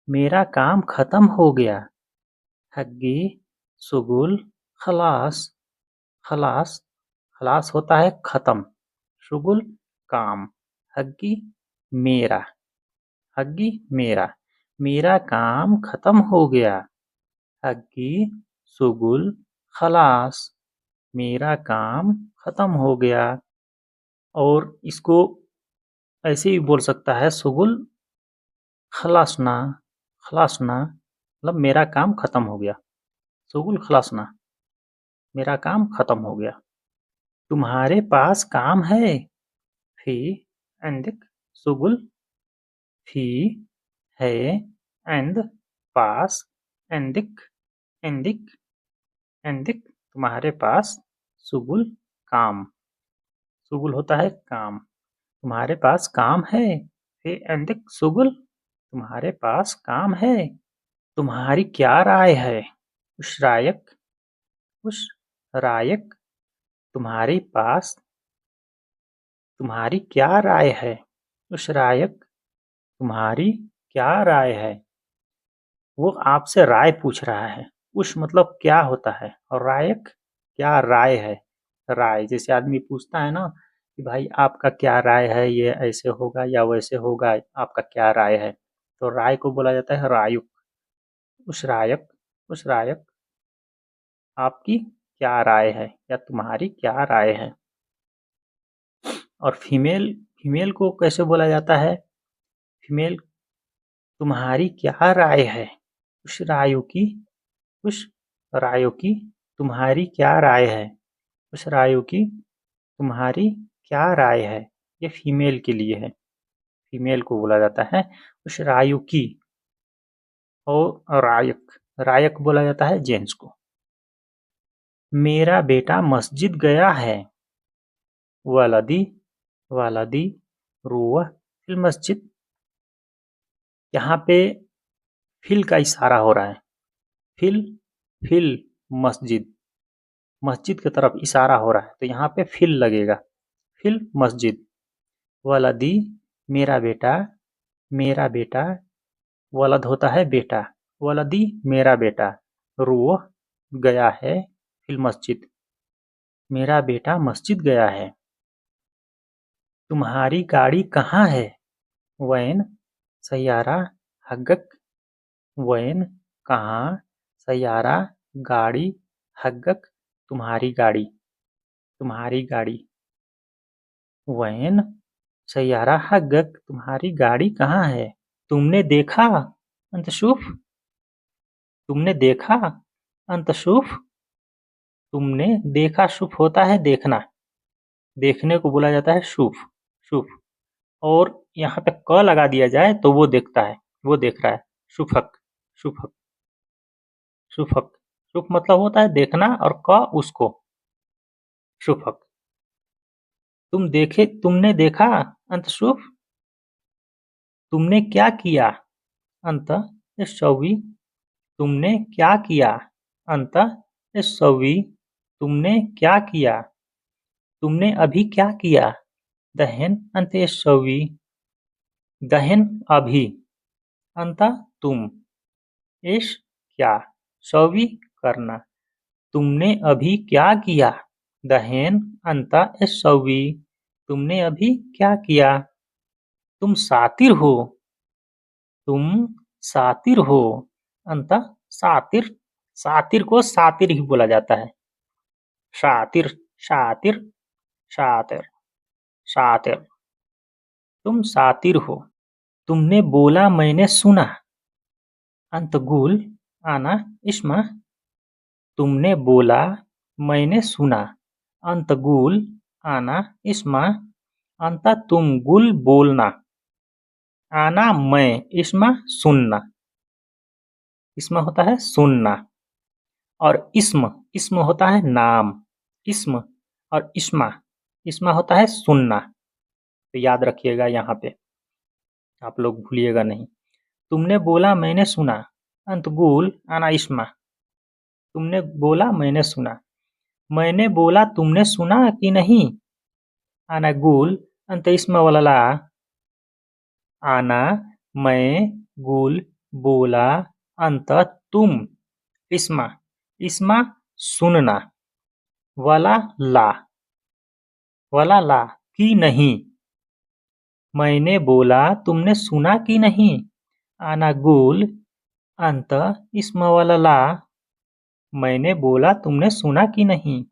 मेरा काम खत्म हो गया। हग्गी शुगुल खलास। खलास खलास होता है खत्म। शुगुल काम। हग्गी मेरा। हग्गी मेरा। मेरा काम खत्म हो गया। हग्गी शुगुल खलास। मेरा काम खत्म हो गया। और इसको ऐसे भी बोल सकता है शुगुल खलासना। खलासना मतलब मेरा काम खत्म हो गया। शुगुल खलासना मेरा काम खत्म हो गया। तुम्हारे पास काम है। फी एंडिक शुगुल फी है एंड पास एंडिक एंडिक एंडिक तुम्हारे पास शुगुल काम। शुगुल होता है काम। तुम्हारे पास काम है। फी एंडिक शुगुल तुम्हारे पास काम है। तुम्हारी क्या राय है। उस रायक उस रायक तुम्हारे पास तुम्हारी क्या राय है। उस रायक तुम्हारी क्या राय है। वो आपसे राय पूछ रहा है। उस मतलब क्या होता है और रायक क्या राय है। राय जैसे आदमी पूछता है ना कि भाई आपका क्या राय है, ये ऐसे होगा या वैसे होगा, आपका क्या राय है, तो राय को बोला जाता है रायुक। उस रायक उस रायक आपकी क्या राय है या तुम्हारी क्या राय है। और फीमेल फीमेल को कैसे बोला जाता है। फीमेल तुम्हारी क्या राय है। उस रायों की उस रायों की तुम्हारी क्या राय है। उस रायों की तुम्हारी क्या राय है। ये फीमेल के लिए है। फीमेल को बोला जाता है उस रायों की। और रायक रायक बोला जाता है जेंट्स को। मेरा बेटा मस्जिद गया है। वलदी वलदी रुआ फिल मस्जिद। यहाँ पे फिल का इशारा हो रहा है। फिल फिल मस्जिद मस्जिद की तरफ इशारा हो रहा है, तो यहाँ पे फिल लगेगा। फिल मस्जिद। वलदी मेरा बेटा। मेरा बेटा वलद होता है बेटा। वलदी मेरा बेटा। रूह गया है फिल मस्जिद। मेरा बेटा मस्जिद गया है। तुम्हारी गाड़ी कहाँ है। वैन सैयारा हग्गक। वैन कहाँ सैयारा गाड़ी हग्गक तुम्हारी गाड़ी। तुम्हारी गाड़ी। वैन सैयारा हग्गक तुम्हारी गाड़ी कहाँ है। तुमने देखा अंतशुफ। तुमने देखा अंतशुफ। तुमने देखा शुभ होता है देखना। देखने को बोला जाता है शुभ। शुभ। और यहाँ पे क लगा दिया जाए तो वो देखता है, वो देख रहा है। शुभक शुभक शुभक। शुभ मतलब होता है देखना और क उसको। शुभक। तुमने देखा अंतशुभ। तुमने क्या किया अंत शौवी। तुमने क्या किया अंत शौवी। तुमने क्या किया। तुमने अभी क्या किया। दहन अंत शौवी। दहन अभी। अंत तुम। इश क्या। शौवी करना। तुमने अभी क्या किया। दहन अंत शौवी। तुमने अभी क्या किया। तुम सातिर हो। तुम सातिर हो। अंत सातिर। सातिर को सातिर ही बोला जाता है। शातिर शातिर शातिर शातिर। तुम सातिर हो। तुमने बोला मैंने सुना। अंतगुल आना इस्मा। तुमने बोला मैंने सुना। अंतगुल आना इस्मा। अंत तुम गुल बोलना। आना मैं इस्मा सुनना। इस्मा होता है सुनना। और इस्म इस्म होता है नाम। इस्म और इस्मा इस्मा होता है सुनना। तो याद रखिएगा यहाँ पे, आप लोग भूलिएगा नहीं। तुमने बोला मैंने सुना। अंतगुल आना इस्मा। तुमने बोला मैंने सुना। मैंने बोला तुमने सुना कि नहीं। आना गुल अंत इस्मा वाला ला। आना मैं गुल बोला, अंत तुम। इस्मा, इस्मा सुनना। वला ला, वला ला कि नहीं। मैंने बोला, तुमने सुना कि नहीं। आना गुल, अंत इस्म वला ला। मैंने बोला, तुमने सुना कि नहीं।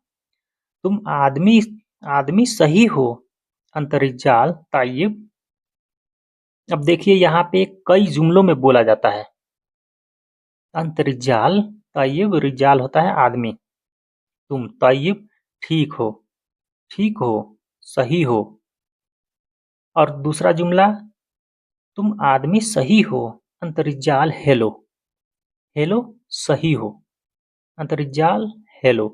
तुम आदमी आदमी सही हो। अंतरिजाल ताइब। अब देखिए यहाँ पे कई जुमलों में बोला जाता है। अंतरिजाल ताइब, रिजाल होता है आदमी। तुम ताइब ठीक हो, ठीक हो, सही हो। और दूसरा जुमला, तुम आदमी सही हो। अंतरिजाल हेलो, हेलो सही हो। अंतरिजाल हेलो।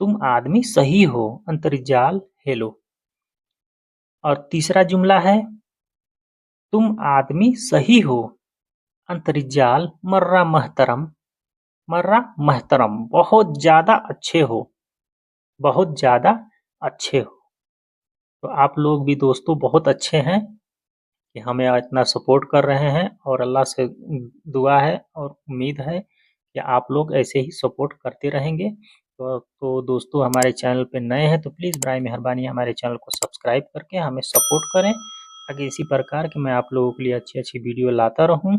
तुम आदमी सही हो। अंतरिजाल हेलो। और तीसरा जुमला है, तुम आदमी सही हो। अंतरिजाल मर्रा महतरम, मर्रा महतरम बहुत ज़्यादा अच्छे हो, बहुत ज़्यादा अच्छे हो। तो आप लोग भी दोस्तों बहुत अच्छे हैं कि हमें इतना सपोर्ट कर रहे हैं, और अल्लाह से दुआ है और उम्मीद है कि आप लोग ऐसे ही सपोर्ट करते रहेंगे। तो दोस्तों हमारे चैनल पे नए हैं तो प्लीज़ बराए मेहरबानी हमारे चैनल को सब्सक्राइब करके हमें सपोर्ट करें, ताकि इसी प्रकार की मैं आप लोगों के लिए अच्छी-अच्छी वीडियो लाता रहूँ।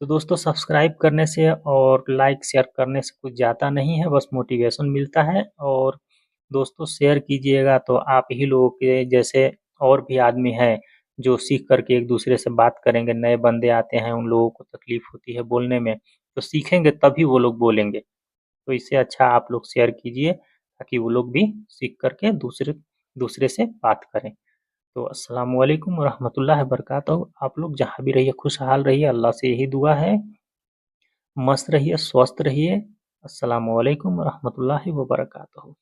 तो दोस्तों सब्सक्राइब करने से और लाइक शेयर करने से कुछ ज़्यादा नहीं है, बस मोटिवेशन मिलता है। और दोस्तों शेयर कीजिएगा तो आप ही लोगों के जैसे और भी आदमी हैं जो सीख करके एक दूसरे से बात करेंगे। नए बंदे आते हैं, उन लोगों को तकलीफ होती है बोलने में, तो सीखेंगे तभी वो लोग बोलेंगे। तो इससे अच्छा आप लोग शेयर कीजिए ताकि वो लोग भी सीख करके दूसरे दूसरे से बात करें। तो अस्सलाम वालेकुम रहमतुल्लाहि बरकातहू। आप लोग जहाँ भी रहिए खुशहाल रहिए, अल्लाह से यही दुआ है। मस्त रहिए, स्वस्थ रहिए। अस्सलाम वालेकुम रहमतुल्लाहि व बरकातहू।